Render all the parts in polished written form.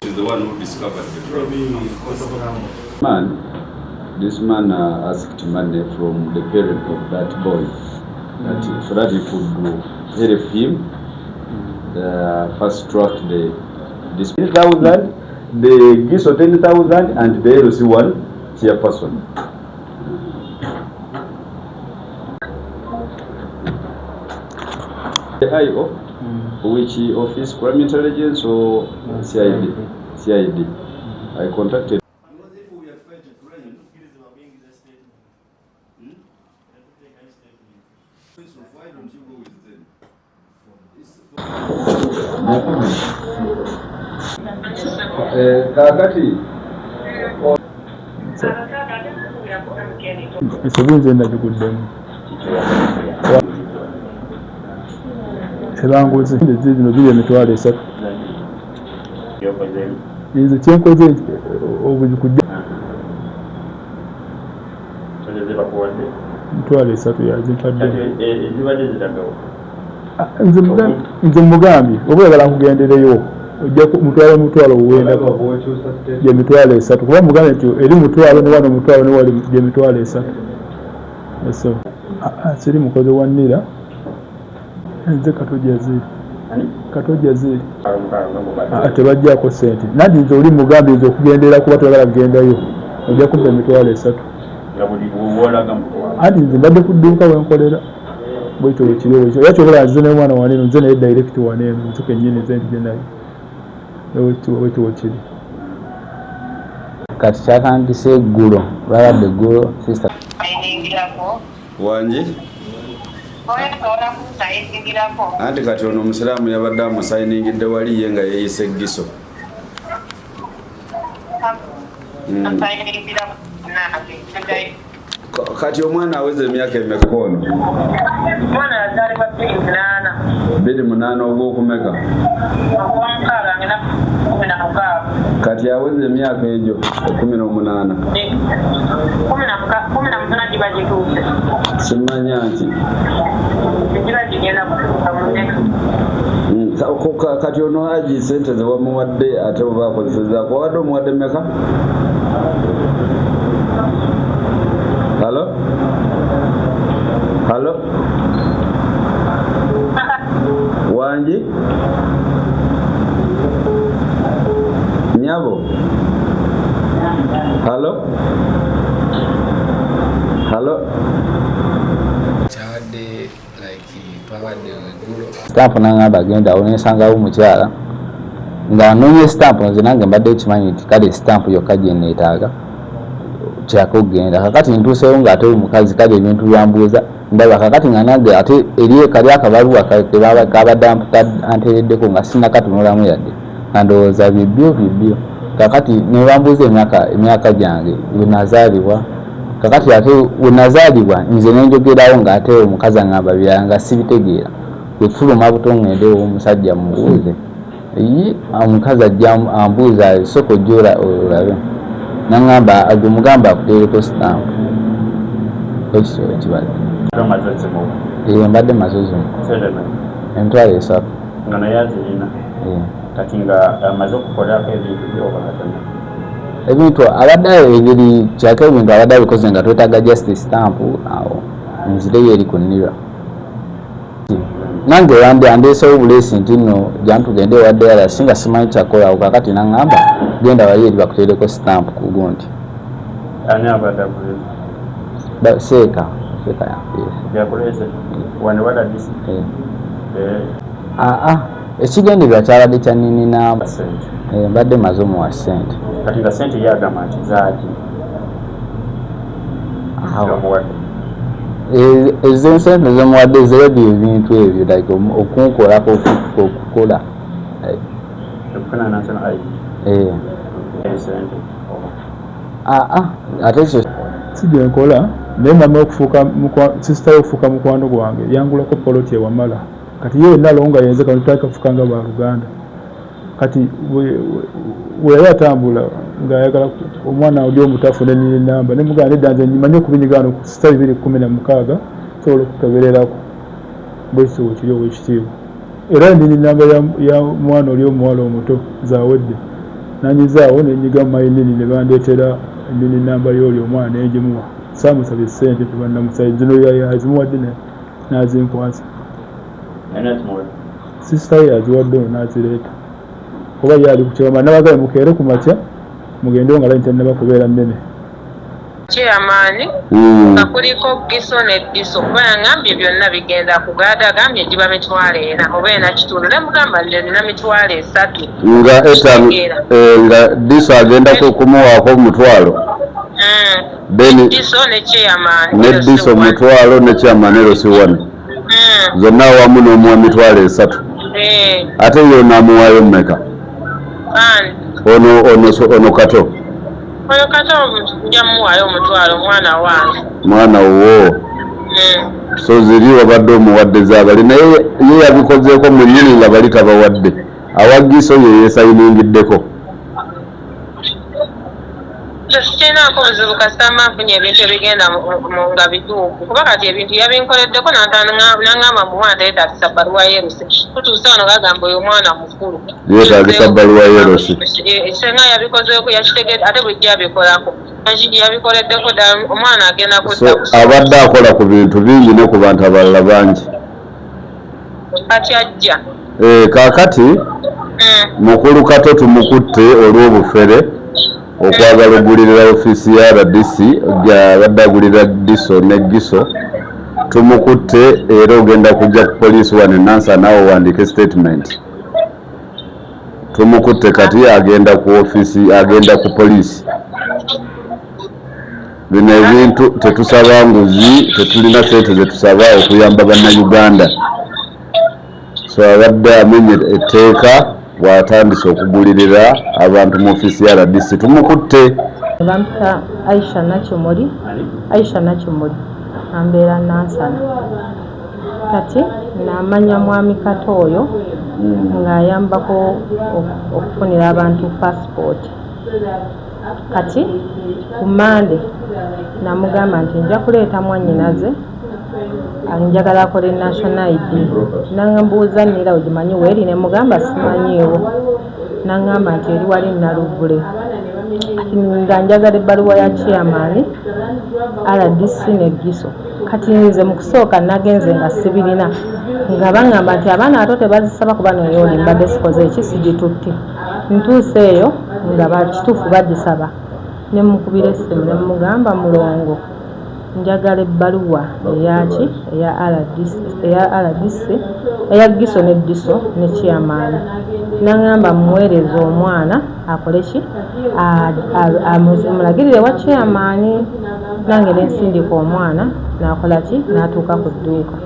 Is the one who discovered the problem. This man asked money from the parent of that boy so that he could help him fast track the 10,000, the GISO 10,000, and the LC1 chairperson. The IO, which office, Crime Intelligence or CID? CID. I contacted. Why don't you go with them? Kakati. Ekibuuzo nakiguddemu. Ebanguzi zino ziri emitwalo 3. Ezo kyenkoze obuzikujja emitwalo 3 yazimpadde. Nze mugambye oba oyagala nkugendereyo ojja mutwalo 9 gye mitwalo 3 kuba mugambye nti eri mutwalo ne wano mutwalo ne wali gye mitwalo 3. So siri mukozi wa nnira nze katojja ziri tebajjaako ssente nadi nze oli mugambye nze okugendera kuba toyagala kugendayo ojja kumpa emitwalo 3 ati nze mbadde ku dduuka wenkolera bwekyo wekiriwo era kyobola nze n'omwana waneeno nze naye direct waneeno nze kennyini nze ndigye naye bwekyo wekiri kati kyatandise eggulo lwabadde eggulo sister wangi anti kati ono omusiraamu yabadde amusayiningidde wali ye nga yeeyise GISO. Kati omwana aweze emyaka emeka ono? Omwana yazaalibwa 28 ogw'okumeka? Kati aweze emyaka egyo 18. Simanya nti kati ono Haji sente ze bamuwadde ate bwe bakozesezzaako wawadde omuwadde mmeka? Halo? Halo? Wangi? Nyabo? Halo? Halo? Chawadde twabadde eggulo stamp nangamba agenda awo nensangawo mukyala nga noonye stamp nze nange mbadde kimanyi nti kale stamp yokka gye neetaaga kyako okugenda kakati ntuusewo ng'ate omukazi kale ebintu byambuuza ndaba kakati nga nange ate eri kali akabaluwa kabadde anteereddeko nga sinakatunulamu yadde nga ndowooza bibyo kakati nebambuuza emyaka gyange wenazaalibwa kakati ate wenazaalibwa nze nenjogerawo ng'ate omukazi aŋŋamba byanga sibitegeera wefuluma buto ŋŋendewo omusajja mubuuze omukazi ajja ambuuza soko jjola olabe naŋŋamba agumugamba akuteereko stamp ekyo ekibadde mbadde mazozi emitwalo 3 nga naye azirina kati nga amaze okukolako ebintu byobakatana ebintu abadde ebiri kyako ebintu abadde abikoze nga twetaaga just stamp awo nzireyo eri ku nnira nange andeesewo bulesi nti nno jantugende ewadde yala singa simanyi kyakolawo kakati naŋŋamba genda wali eri bakuteereko stamp ku gundi ani abadde akuleze seeka yakuleze wano wadadisi ekigendererwa kyabadde kya nini namba mbadde maze omuwa ssente kati nga ssente yagamba nti zaaki ezo ssente zomuwadde zerebye ebintu ebyo like okunkolako okukola ate ekyo sigyenkola naye namala okufuuka sisita okufuuka mukwano gwange yangulako poloti ewamala kati ye yenna alonga yenze kano tutakafuuka nga baluganda kati we yali atambula ng'ayagala omwana oli omutafu nenina enamba nemugamba nedda nze nyimanyi okubinyigaano ku sita 216 sobola okukebererako bwekitibwa kiri ow'ekitiibwa era nina enamba ya mwana oli omuwala omuto zawedde nanyizaawo nenyiga mu mayinini ne bandeetera nina enamba y'oli omwana negimuwa saamusabye ssente tebannamusaye zino yazimuwadde n'azinkwasa sisita ye yaziwadde ono n'azireeta oba ye ali kukyama nabagale mukeere ku makya mugendewo nga lanyi tannaba kubeera nnene chairman nga kuliko Giso ne Diso kuba yangambye byonna bigenda kugada agambye giba mitwalo ena oba ena kitundu nemugamba nina mitwalo 3 nga Diso agenda kumuwaako omutwalo Diso ne chairman ne Diso omutwalo ne chairman Erosi 1 zonna awamu n'omuwa mitwalo 3 ate yo naamuwaayo mmeka ono kato oyo kato nja muwaayo omutwalo mwana wo so ziri wabadde omuwadde zaabali naye ye yabikozeeko mu nnyini nga bali tabawadde awa Giso ye yeesayiningiddeko sikinaako buzibu kasita manfunye ebintu ebigenda nga bituufu kuba kati ebintu yabinkoleddeko nangamba muwana teyeetagisa bbaluwa yerusi tutuuse wano gagamba oyo omwana mukulu yeetagisa bbaluwa yerusi senga yabikozeeko yakitegedde ate bulijjo abikolako yabikoleddeko ddala omwana agenda kudda abadde akola ku bintu bingi ne ku bantu abalala bangi kati ajja kaakati mukulu kato tumukutte olw'obufere okwagala ogulirira ofiisi ya RDC abadde agulirira Diso ne Giso tumukutte era ogenda kujja ku poliisi wano Nansa naawe owandiike statement tumukutte kati agenda ku ofiisi agenda ku poliisi bino ebintu tetusaba nguzi tetulina sente zetusaba okuyamba bannayuganda so abadde amenye etteeka bw'atandise okugulirira abantu mu ofiisi ya RDC tumukutte bampita Aisha Nakimuli ambeera Nansana kati namanya mwami Kato oyo ng'ayambako okufunira abantu passport kati ku Mande namugamba nti nja kuleeta mwannyinaze njagala akole national ID nambuuza nira ogimanyi weeri nemugamba simanyiiwo nangamba nti eri wali Naluvule kati nga njagala ebbaluwa ya chairman RDC ne Giso kati nze mu kusooka nagenze nga sibirina nga bangamba nti abaana ato tebazisaba kuba noyooli mbadde sikoze eki sigitutte ntuuse eyo nga bakituufu bagisaba nemukubira essimu nemugamba mulongo njagala ebbaluwa eyaki eya RDC eya Giso ne Diso ne chairman nangamba muweereza omwana akole ki amulagirire wa chairman nange nensindika omwana nakola ki natuuka ku dduuka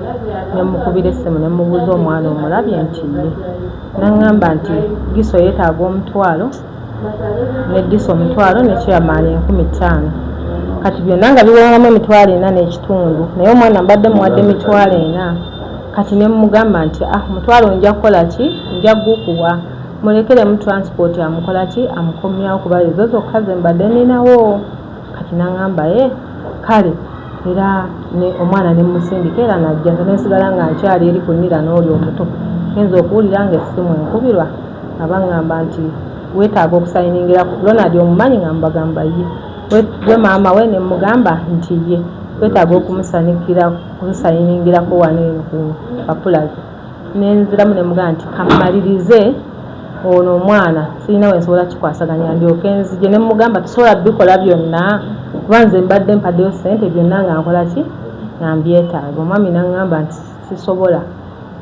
nemukubira essimu nemubuuza omwana omulabye nti ye nangamba nti Giso yeetaaga omutwalo ne Diso omutwalo ne chairman 15,000 kati byonna nga biwangamu emitwalo 4 n'ekitundu naye omwana mbadde muwadde emitwalo 4 kati nemugamba nti omutwalo nja kukola ki nja gukuwa mulekere mu transport amukola ki amukomyawo kuba ezo zokka ze mbadde ninawo kati nangamba kale era omwana nemusindika era najja nesigala nga nkyali eri kunnira n'oli omuto genza okuwulira nga essimu enkubirwa abangamba nti weetaaga okusayiningira Ronald omumanyi nga mbagamba ye gwe maama we nemugamba nti ye weetaaga okumusayiningirako wano eno ku papulazi nenziramu nemugamba nti kamalirize ono omwana sirina wensobola kikwasaganya ndyoke nzije nemugamba tusobola bikola byonna kuba nze mbadde mpaddeyo ssente byonna nga nkola ki nga mbyetaaga omwami nangamba nti sisobola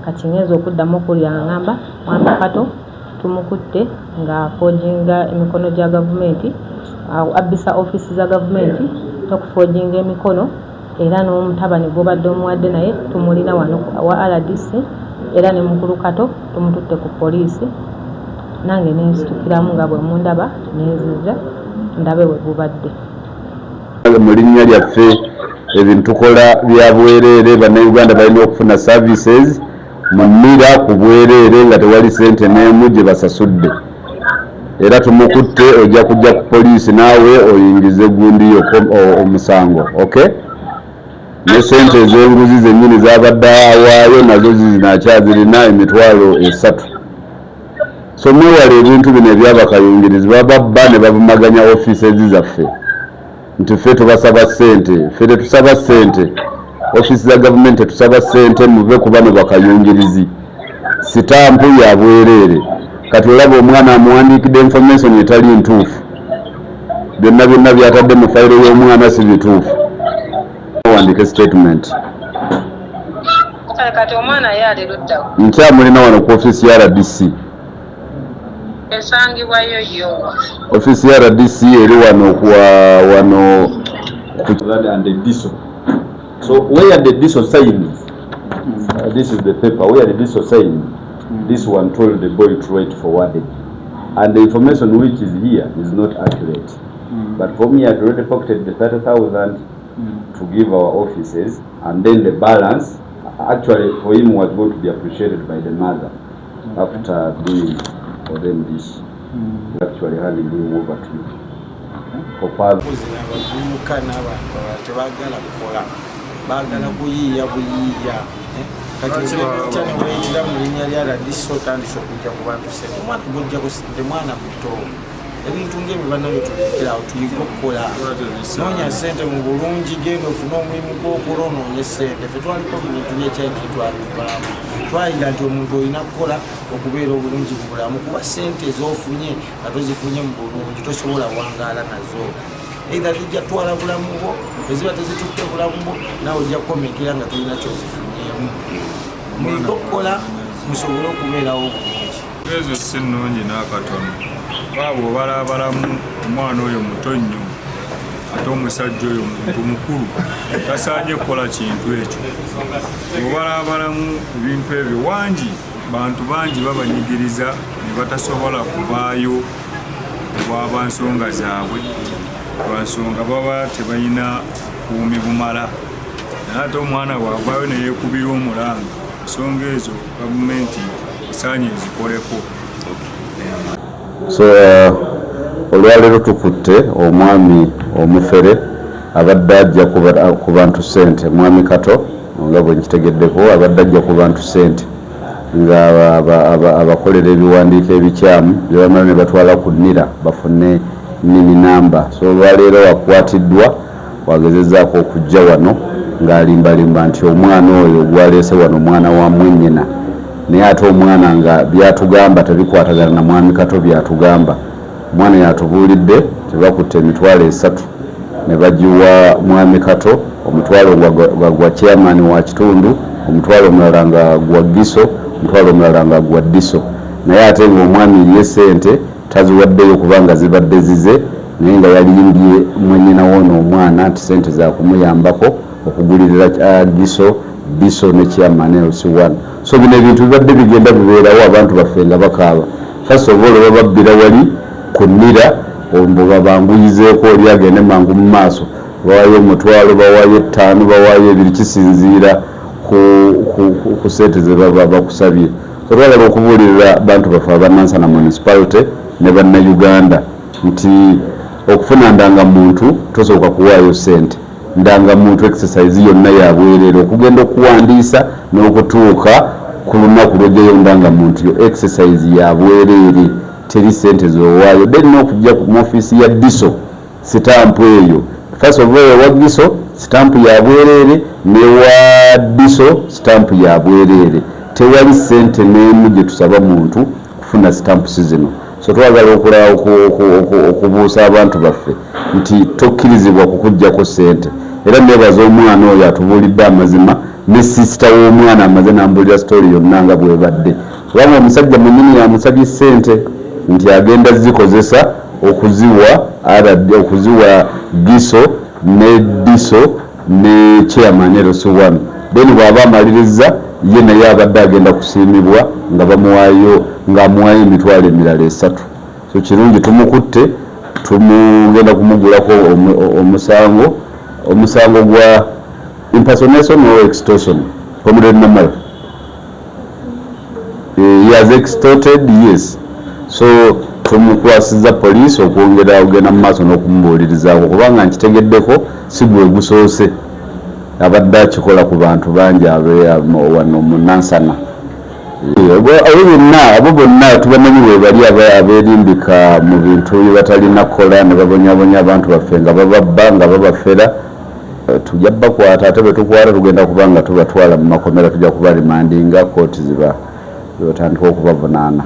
kati ngenza okuddamu okulya ngamba mwami Kato tumukutte nga afojinga emikono gya gavumenti abbisa ofiisi za gavumenti okufojinga emikono era n'omutabani gwobadde omuwadde naye tumulina wano wa RDC era ne mukulu Kato tumututte ku poliisi nange nensitukiramu nga bwe mundaba nenzija ndabe we gubadde mu linnya lyaffe ebintu tukola bya bwerere bannayuganda balina okufuna services mumira ku bwerere nga tewali sente n'emu gye basasudde era tumukutte ojja kujja ku poliisi naawe oyingize gundi yo omusango okay ne sente ez'enguzi zennyini z'abadde awaayo nazo zinakyazirina emitwalo 3 so mwewale ebintu bino ebyabakayungirizi bababba ne bavumaganya ofiisi zaffe nti ffe tubasaba ssente ffe tetusaba ssente ofiisi za gavumenti tetusaba ssente muve ku bano bakayungirizi sitampu ya bwereere kati olaba omwana amuwandiikidde information etali ntuufu byonna byatadde mu fayiro y'omwana si bituufu wandike statement kati omwana yali luddawo nkyamulina wano ku ofiisi ya RDC esangibwayo yo ofiisi ya RDC eri wano and the DISO. So where the DISO signs, this is the paper, where the DISO signs, this one told the boy to write forwarded. And the information which is here is not accurate. But for me, I had already pocketed the 30,000 to give our offices, and then the balance, actually for him was going to be appreciated by the mother after doing for them this. Actually handing him over to me. For father. Bagala kuyiya kati cyane wayitira mu linya lya RDC otandise okujja ku bantu sente omwana gujja ku sente mwana muto ebintu ng'ebyo bannabyo tulekera awo tuyiga okukola noonya sente mu bulungi genda ofuna omulimu gw'okola onoonye sente ffe twaliko bintu byekyayina twalibalamu twayira nti omuntu olina kukola okubeera obulungi mu bulamu kuba sente ez'ofunye nga tozifunye mu bulungi tosobola wangaala nazo either zijja twala bulamu bwo eziba tezitutte bulamu bwo nawe ojja kukomekera nga tolina kyozifunyemu muliko okukola musobole okubeerawo obulungi ezo si nnungi n'akatono baabo obalabalamu omwana oyo muto nnyo ate omusajja oyo muntu mukulu tasaanye kukola kintu ekyo obalabalamu ebintu ebyo wangi bantu bangi babanyigiriza ne batasobola kuvaayo olw'abansonga zaabwe lwansonga baba tebalina buumi bumala naye ate omwana bw'avaayo ne yeekubira omulanga ensonga ezo gavumenti esaanye ezikoleko. So olwaleero tukutte omwami omufere abadde ajja ku bantu ssente mwami Kato nga bwe nkitegeddeko abadde ajja ku bantu ssente nga abakolera ebiwandiiko ebikyamu bye bamala ne batwala ku nnira bafune nini namba. So olwaleero wakwatiddwa wagezezzaako okujja wano ng'alimbalimba nti omwana oyo gwaleese wano mwana wa mwennyina naye ate omwana nga byatugamba tebikwatagana na mwami Kato byatugamba. Omwana yatubuulidde tebakutte emitwalo 3 ne bagiwa mwami Kato, omutwalo gwa chairman wa kitundu, omutwalo omulala nga gwa Giso, omutwalo omulala nga gwa Diso. Naye ate ng'omwami ye ssente taziwaddeyo kubanga zibadde zize naye nga yaliyimbye mwennyina woono omwana nti ssente za kumuyambako okugulirira Giso, Diso ne chairman LC1. So bino ebintu bibadde bigenda bibeerawo abantu baffe nga bakaaba. First of all bababbira wali kunnira omboga banguyizeeko oli agende mangu mu maaso bawaayo omutwalo bawaayo 5 bawaayo 2 kisinziira ku sente ze baba bakusabye. So twagala okubuulirira bantu baffe abanansana municipality ne bannayuganda nti okufuna ndangamuntu tosooka kuwaayo sente. Ndangamuntu exercise yonna yabwerere okugenda okuwandiisa n'okutuuka ku lunaku lw'ojjayo ndangamuntu yo exercise yabwerere teri sente zowaayo. Then n'okujja mu ofiisi ya Diso sitampu eyo first of all wa Diso sitampu yabwerere ne wa Diso sitampu yabwerere tewali sente n'emu gye tusaba muntu kufuna sitampu zino. So twagala okubuusa abantu baffe nti tokkirizibwa kukuggyako sente era nebaza omwana oyo atubuulidde amazima ne sisita w'omwana amaze n'ambuulira story yonna nga bwebadde kubanga omusajja mwennyini yamusabye sente nti agenda zikozesa okuziwa Giso ne Diso ne chairman LC1. Then bw'aba amaliriza ye naye abadde agenda kusiimibwa nga bamuwaayo ng'amuwaayo emitwalo emirala 3. So kirungi tumukutte tumugenda kumugulako omusango omusango gwa impersonation or extortion. Comrade Namal, he has extorted, yes. So tumukwasiza police okwongera ogenda mu maaso n'okumubuulirizaako kubanga nkitegeddeko si gwe gusoose abadde akikola ku bantu bangi wano mu Nansana. Abo bonna tubamanyi we bali abeerimbika mu bintu bye batalina kukola ne babonyabonya abantu baffe nga bababba nga babafera. Tujja bakwata ate bwe tukwata tugenda kubanga tubatwala mu makomera, tujja kubalimandinga kooti ziba batandika okubavunaana.